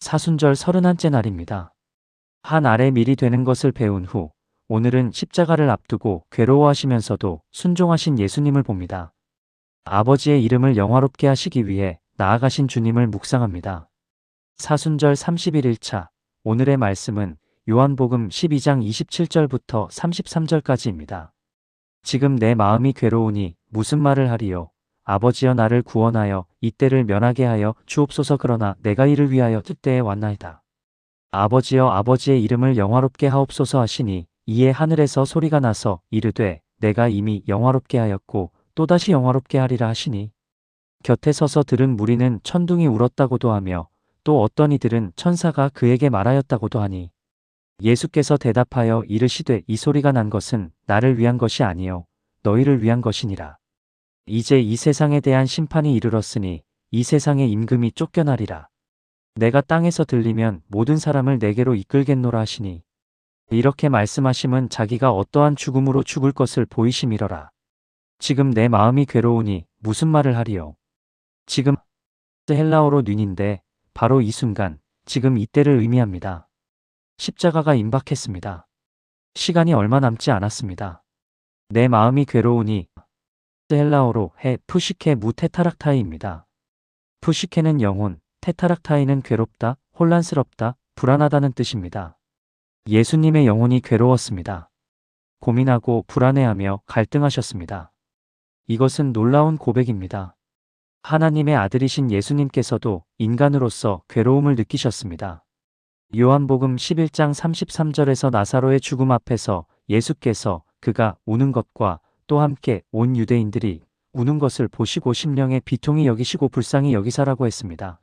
사순절 30한째 날입니다. 한 알의 밀이 되는 것을 배운 후 오늘은 십자가를 앞두고 괴로워하시면서도 순종하신 예수님을 봅니다. 아버지의 이름을 영화롭게 하시기 위해 나아가신 주님을 묵상합니다. 사순절 31일차 오늘의 말씀은 요한복음 12장 27절부터 33절까지입니다. 지금 내 마음이 괴로우니 무슨 말을 하리요. 아버지여 나를 구원하여 이때를 면하게 하여 주옵소서. 그러나 내가 이를 위하여 뜻대에 왔나이다. 아버지여 아버지의 이름을 영화롭게 하옵소서 하시니 이에 하늘에서 소리가 나서 이르되 내가 이미 영화롭게 하였고 또다시 영화롭게 하리라 하시니 곁에 서서 들은 무리는 천둥이 울었다고도 하며 또 어떤 이들은 천사가 그에게 말하였다고도 하니 예수께서 대답하여 이르시되 이 소리가 난 것은 나를 위한 것이 아니요 너희를 위한 것이니라. 이제 이 세상에 대한 심판이 이르렀으니 이 세상의 임금이 쫓겨나리라. 내가 땅에서 들리면 모든 사람을 내게로 이끌겠노라 하시니 이렇게 말씀하심은 자기가 어떠한 죽음으로 죽을 것을 보이심이러라. 지금 내 마음이 괴로우니 무슨 말을 하리요. 지금 헬라어로 뉘인데 바로 이 순간 지금 이때를 의미합니다. 십자가가 임박했습니다. 시간이 얼마 남지 않았습니다. 내 마음이 괴로우니 헬라어로 푸시케 무 테타락타이입니다. 푸시케는 영혼, 테타락타이는 괴롭다, 혼란스럽다, 불안하다는 뜻입니다. 예수님의 영혼이 괴로웠습니다. 고민하고 불안해하며 갈등하셨습니다. 이것은 놀라운 고백입니다. 하나님의 아들이신 예수님께서도 인간으로서 괴로움을 느끼셨습니다. 요한복음 11장 33절에서 나사로의 죽음 앞에서 예수께서 그가 우는 것과 또 함께 온 유대인들이 우는 것을 보시고 심령에 비통히 여기시고 불쌍히 여기사라고 했습니다.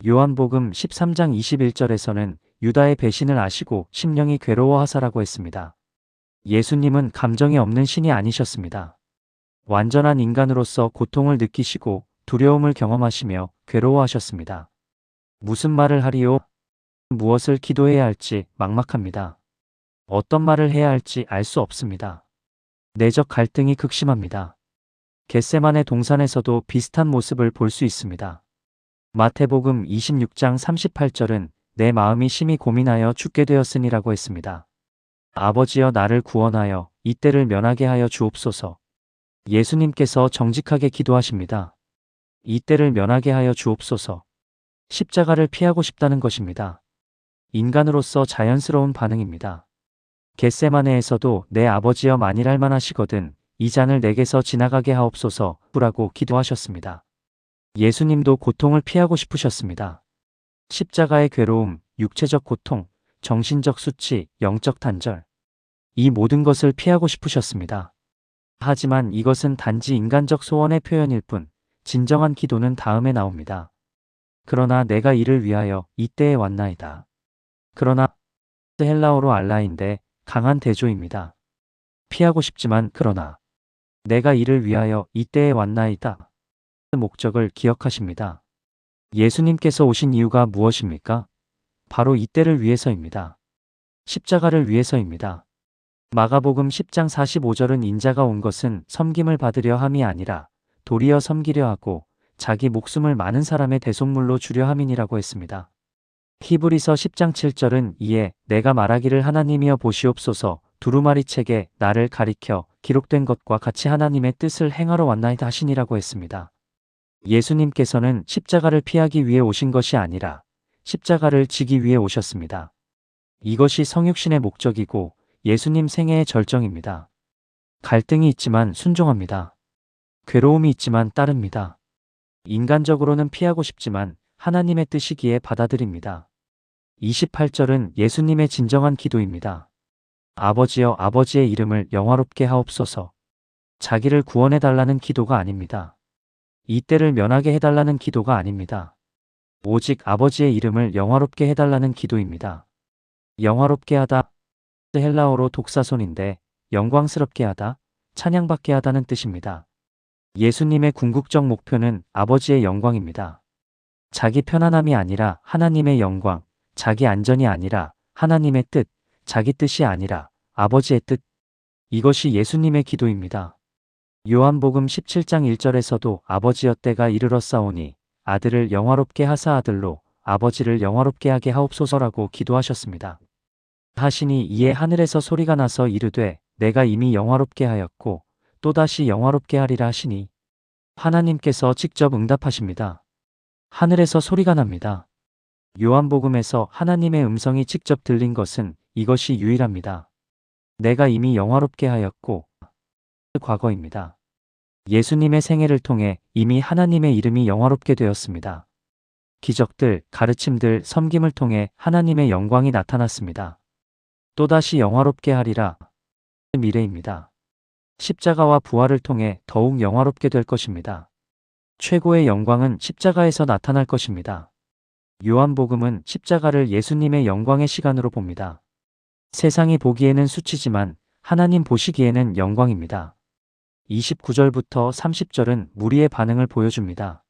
요한복음 13장 21절에서는 유다의 배신을 아시고 심령이 괴로워하사라고 했습니다. 예수님은 감정이 없는 신이 아니셨습니다. 완전한 인간으로서 고통을 느끼시고 두려움을 경험하시며 괴로워하셨습니다. 무슨 말을 하리요? 무엇을 기도해야 할지 막막합니다. 어떤 말을 해야 할지 알 수 없습니다. 내적 갈등이 극심합니다. 겟세마네 동산에서도 비슷한 모습을 볼 수 있습니다. 마태복음 26장 38절은 내 마음이 심히 고민하여 죽게 되었으니라고 했습니다. 아버지여 나를 구원하여 이때를 면하게 하여 주옵소서. 예수님께서 정직하게 기도하십니다. 이때를 면하게 하여 주옵소서. 십자가를 피하고 싶다는 것입니다. 인간으로서 자연스러운 반응입니다. 겟세마네에서도 내 아버지여 만일할 만하시거든 이 잔을 내게서 지나가게 하옵소서 라고 기도하셨습니다. 예수님도 고통을 피하고 싶으셨습니다. 십자가의 괴로움, 육체적 고통, 정신적 수치, 영적 단절. 이 모든 것을 피하고 싶으셨습니다. 하지만 이것은 단지 인간적 소원의 표현일 뿐 진정한 기도는 다음에 나옵니다. 그러나 내가 이를 위하여 이때에 왔나이다. 그러나 헬라어로 알라인데 강한 대조입니다. 피하고 싶지만 그러나 내가 이를 위하여 이때에 왔나이다. 목적을 기억하십니다. 예수님께서 오신 이유가 무엇입니까? 바로 이때를 위해서입니다. 십자가를 위해서입니다. 마가복음 10장 45절은 인자가 온 것은 섬김을 받으려 함이 아니라 도리어 섬기려 하고 자기 목숨을 많은 사람의 대속물로 주려 함이니라고 했습니다. 히브리서 10장 7절은 이에 내가 말하기를 하나님이여 보시옵소서 두루마리 책에 나를 가리켜 기록된 것과 같이 하나님의 뜻을 행하러 왔나이다 하시니라고 했습니다. 예수님께서는 십자가를 피하기 위해 오신 것이 아니라 십자가를 지기 위해 오셨습니다. 이것이 성육신의 목적이고 예수님 생애의 절정입니다. 갈등이 있지만 순종합니다. 괴로움이 있지만 따릅니다. 인간적으로는 피하고 싶지만 하나님의 뜻이기에 받아들입니다. 28절은 예수님의 진정한 기도입니다. 아버지여 아버지의 이름을 영화롭게 하옵소서. 자기를 구원해달라는 기도가 아닙니다. 이때를 면하게 해달라는 기도가 아닙니다. 오직 아버지의 이름을 영화롭게 해달라는 기도입니다. 영화롭게 하다, 헬라어로 독사손인데 영광스럽게 하다, 찬양받게 하다는 뜻입니다. 예수님의 궁극적 목표는 아버지의 영광입니다. 자기 편안함이 아니라 하나님의 영광, 자기 안전이 아니라 하나님의 뜻, 자기 뜻이 아니라 아버지의 뜻. 이것이 예수님의 기도입니다. 요한복음 17장 1절에서도 아버지여 때가 이르렀사오니 아들을 영화롭게 하사 아들로 아버지를 영화롭게 하게 하옵소서라고 기도하셨습니다. 하시니 이에 하늘에서 소리가 나서 이르되 내가 이미 영화롭게 하였고 또다시 영화롭게 하리라 하시니 하나님께서 직접 응답하십니다. 하늘에서 소리가 납니다. 요한복음에서 하나님의 음성이 직접 들린 것은 이것이 유일합니다. 내가 이미 영화롭게 하였고 과거입니다. 예수님의 생애를 통해 이미 하나님의 이름이 영화롭게 되었습니다. 기적들, 가르침들, 섬김을 통해 하나님의 영광이 나타났습니다. 또다시 영화롭게 하리라. 미래입니다. 십자가와 부활을 통해 더욱 영화롭게 될 것입니다. 최고의 영광은 십자가에서 나타날 것입니다. 요한복음은 십자가를 예수님의 영광의 시간으로 봅니다. 세상이 보기에는 수치지만 하나님 보시기에는 영광입니다. 29절부터 30절은 무리의 반응을 보여줍니다.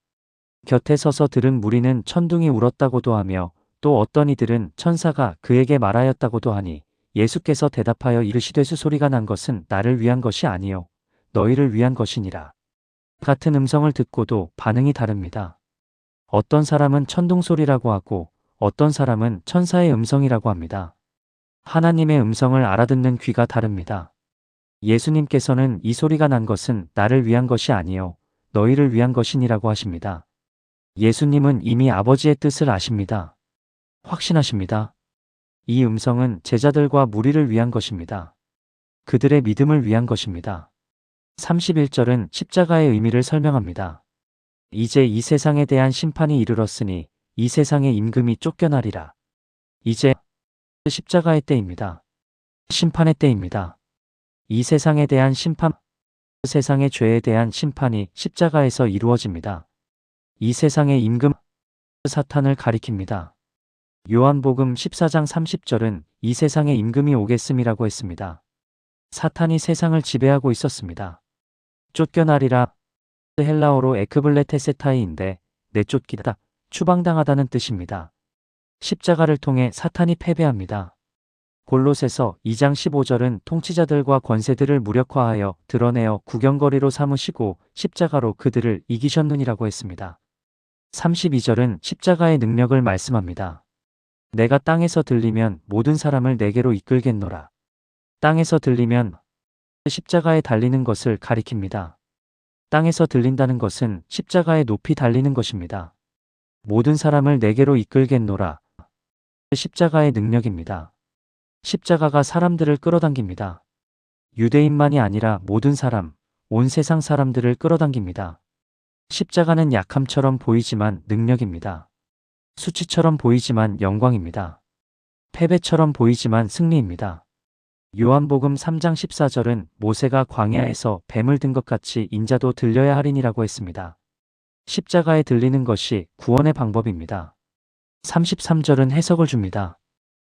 곁에 서서 들은 무리는 천둥이 울었다고도 하며 또 어떤 이들은 천사가 그에게 말하였다고도 하니 예수께서 대답하여 이르시되 소리가 난 것은 나를 위한 것이 아니요 너희를 위한 것이니라. 같은 음성을 듣고도 반응이 다릅니다. 어떤 사람은 천둥소리라고 하고 어떤 사람은 천사의 음성이라고 합니다. 하나님의 음성을 알아듣는 귀가 다릅니다. 예수님께서는 이 소리가 난 것은 나를 위한 것이 아니요 너희를 위한 것이니라고 하십니다. 예수님은 이미 아버지의 뜻을 아십니다. 확신하십니다. 이 음성은 제자들과 무리를 위한 것입니다. 그들의 믿음을 위한 것입니다. 31절은 십자가의 의미를 설명합니다. 이제 이 세상에 대한 심판이 이르렀으니 이 세상의 임금이 쫓겨나리라. 이제 십자가의 때입니다. 심판의 때입니다. 이 세상에 대한 심판, 세상의 죄에 대한 심판이 십자가에서 이루어집니다. 이 세상의 임금, 사탄을 가리킵니다. 요한복음 14장 30절은 이 세상의 임금이 오겠음이라고 했습니다. 사탄이 세상을 지배하고 있었습니다. 쫓겨나리라, 헬라어로 에크블레테세타이인데 내쫓기다, 추방당하다는 뜻입니다. 십자가를 통해 사탄이 패배합니다. 골로새서 2장 15절은 통치자들과 권세들을 무력화하여 드러내어 구경거리로 삼으시고 십자가로 그들을 이기셨느니라고 했습니다. 32절은 십자가의 능력을 말씀합니다. 내가 땅에서 들리면 모든 사람을 내게로 이끌겠노라. 땅에서 들리면 십자가에 달리는 것을 가리킵니다. 땅에서 들린다는 것은 십자가에 높이 달리는 것입니다. 모든 사람을 내게로 이끌겠노라. 십자가의 능력입니다. 십자가가 사람들을 끌어당깁니다. 유대인만이 아니라 모든 사람, 온 세상 사람들을 끌어당깁니다. 십자가는 약함처럼 보이지만 능력입니다. 수치처럼 보이지만 영광입니다. 패배처럼 보이지만 승리입니다. 요한복음 3장 14절은 모세가 광야에서 뱀을 든 것 같이 인자도 들려야 하리니라고 했습니다. 십자가에 들리는 것이 구원의 방법입니다. 33절은 해석을 줍니다.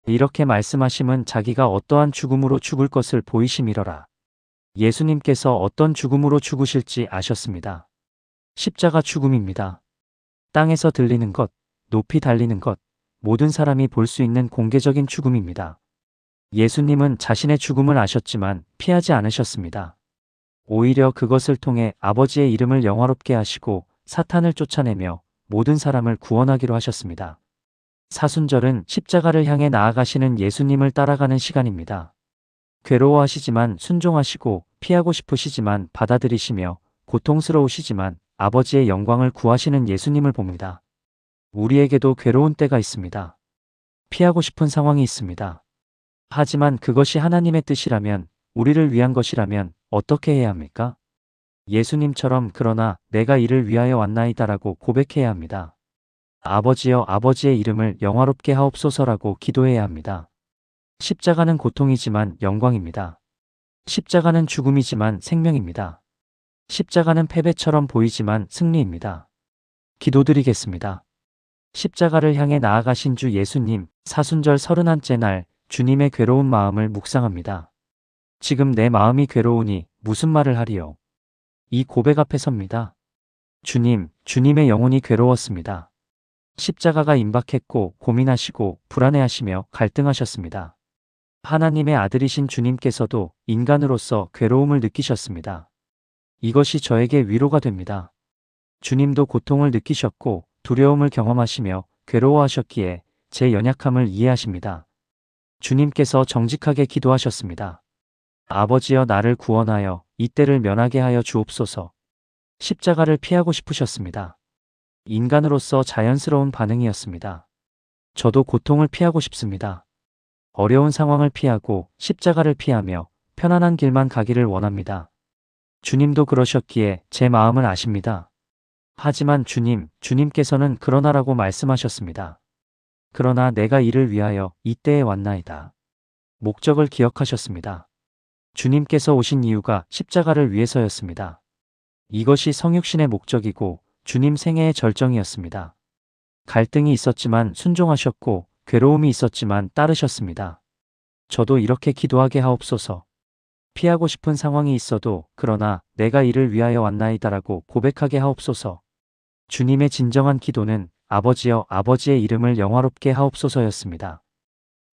이렇게 말씀하심은 자기가 어떠한 죽음으로 죽을 것을 보이심이러라. 예수님께서 어떤 죽음으로 죽으실지 아셨습니다. 십자가 죽음입니다. 땅에서 들리는 것, 높이 달리는 것, 모든 사람이 볼 수 있는 공개적인 죽음입니다. 예수님은 자신의 죽음을 아셨지만 피하지 않으셨습니다. 오히려 그것을 통해 아버지의 이름을 영화롭게 하시고 사탄을 쫓아내며 모든 사람을 구원하기로 하셨습니다. 사순절은 십자가를 향해 나아가시는 예수님을 따라가는 시간입니다. 괴로워하시지만 순종하시고 피하고 싶으시지만 받아들이시며 고통스러우시지만 아버지의 영광을 구하시는 예수님을 봅니다. 우리에게도 괴로운 때가 있습니다. 피하고 싶은 상황이 있습니다. 하지만 그것이 하나님의 뜻이라면, 우리를 위한 것이라면 어떻게 해야 합니까? 예수님처럼 그러나 내가 이를 위하여 왔나이다라고 고백해야 합니다. 아버지여 아버지의 이름을 영화롭게 하옵소서라고 기도해야 합니다. 십자가는 고통이지만 영광입니다. 십자가는 죽음이지만 생명입니다. 십자가는 패배처럼 보이지만 승리입니다. 기도드리겠습니다. 십자가를 향해 나아가신 주 예수님, 사순절 30째 날 주님의 괴로운 마음을 묵상합니다. 지금 내 마음이 괴로우니 무슨 말을 하리요? 이 고백 앞에 섭니다. 주님, 주님의 영혼이 괴로웠습니다. 십자가가 임박했고 고민하시고 불안해하시며 갈등하셨습니다. 하나님의 아들이신 주님께서도 인간으로서 괴로움을 느끼셨습니다. 이것이 저에게 위로가 됩니다. 주님도 고통을 느끼셨고 두려움을 경험하시며 괴로워하셨기에 제 연약함을 이해하십니다. 주님께서 정직하게 기도하셨습니다. 아버지여 나를 구원하여 이 때를 면하게 하여 주옵소서. 십자가를 피하고 싶으셨습니다. 인간으로서 자연스러운 반응이었습니다. 저도 고통을 피하고 싶습니다. 어려운 상황을 피하고 십자가를 피하며 편안한 길만 가기를 원합니다. 주님도 그러셨기에 제 마음을 아십니다. 하지만 주님께서는 그러나라고 말씀하셨습니다. 그러나 내가 이를 위하여 이때에 왔나이다. 목적을 기억하셨습니다. 주님께서 오신 이유가 십자가를 위해서였습니다. 이것이 성육신의 목적이고 주님 생애의 절정이었습니다. 갈등이 있었지만 순종하셨고 괴로움이 있었지만 따르셨습니다. 저도 이렇게 기도하게 하옵소서. 피하고 싶은 상황이 있어도 그러나 내가 이를 위하여 왔나이다라고 고백하게 하옵소서. 주님의 진정한 기도는 아버지여 아버지의 이름을 영화롭게 하옵소서였습니다.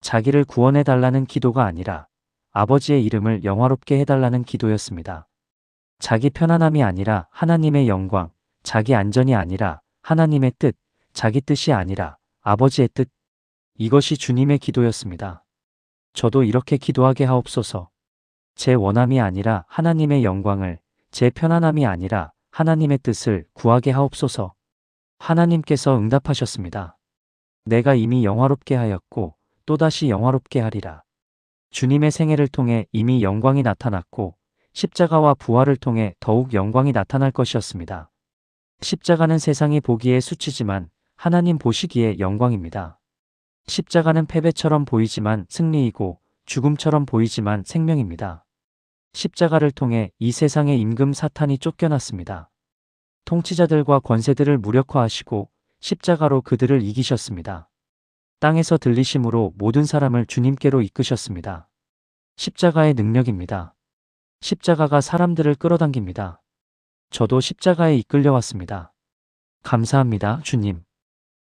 자기를 구원해 달라는 기도가 아니라 아버지의 이름을 영화롭게 해달라는 기도였습니다. 자기 편안함이 아니라 하나님의 영광, 자기 안전이 아니라 하나님의 뜻, 자기 뜻이 아니라 아버지의 뜻. 이것이 주님의 기도였습니다. 저도 이렇게 기도하게 하옵소서. 제 원함이 아니라 하나님의 영광을, 제 편안함이 아니라 하나님의 뜻을 구하게 하옵소서. 하나님께서 응답하셨습니다. 내가 이미 영화롭게 하였고 또다시 영화롭게 하리라. 주님의 생애를 통해 이미 영광이 나타났고 십자가와 부활을 통해 더욱 영광이 나타날 것이었습니다. 십자가는 세상이 보기에 수치지만 하나님 보시기에 영광입니다. 십자가는 패배처럼 보이지만 승리이고 죽음처럼 보이지만 생명입니다. 십자가를 통해 이 세상의 임금 사탄이 쫓겨났습니다. 통치자들과 권세들을 무력화하시고 십자가로 그들을 이기셨습니다. 땅에서 들리심으로 모든 사람을 주님께로 이끄셨습니다. 십자가의 능력입니다. 십자가가 사람들을 끌어당깁니다. 저도 십자가에 이끌려왔습니다. 감사합니다, 주님.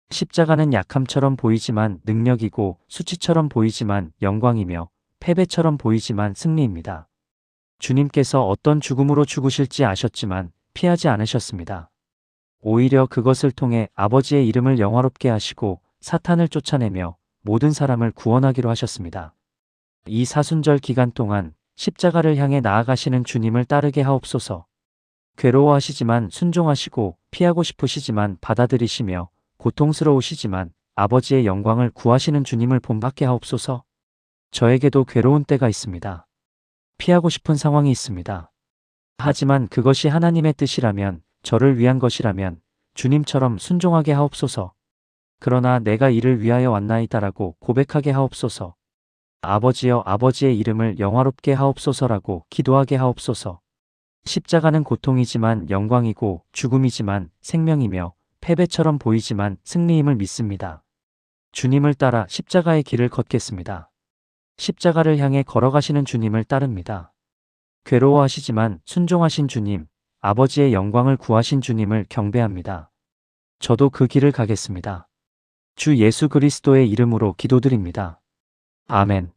십자가는 약함처럼 보이지만 능력이고 수치처럼 보이지만 영광이며 패배처럼 보이지만 승리입니다. 주님께서 어떤 죽음으로 죽으실지 아셨지만 피하지 않으셨습니다. 오히려 그것을 통해 아버지의 이름을 영화롭게 하시고 사탄을 쫓아내며 모든 사람을 구원하기로 하셨습니다. 이 사순절 기간 동안 십자가를 향해 나아가시는 주님을 따르게 하옵소서. 괴로워하시지만 순종하시고 피하고 싶으시지만 받아들이시며 고통스러우시지만 아버지의 영광을 구하시는 주님을 본받게 하옵소서. 저에게도 괴로운 때가 있습니다. 피하고 싶은 상황이 있습니다. 하지만 그것이 하나님의 뜻이라면, 저를 위한 것이라면 주님처럼 순종하게 하옵소서. 그러나 내가 이를 위하여 왔나이다라고 고백하게 하옵소서. 아버지여 아버지의 이름을 영화롭게 하옵소서라고 기도하게 하옵소서. 십자가는 고통이지만 영광이고 죽음이지만 생명이며 패배처럼 보이지만 승리임을 믿습니다. 주님을 따라 십자가의 길을 걷겠습니다. 십자가를 향해 걸어가시는 주님을 따릅니다. 괴로워하시지만 순종하신 주님, 아버지의 영광을 구하신 주님을 경배합니다. 저도 그 길을 가겠습니다. 주 예수 그리스도의 이름으로 기도드립니다. 아멘.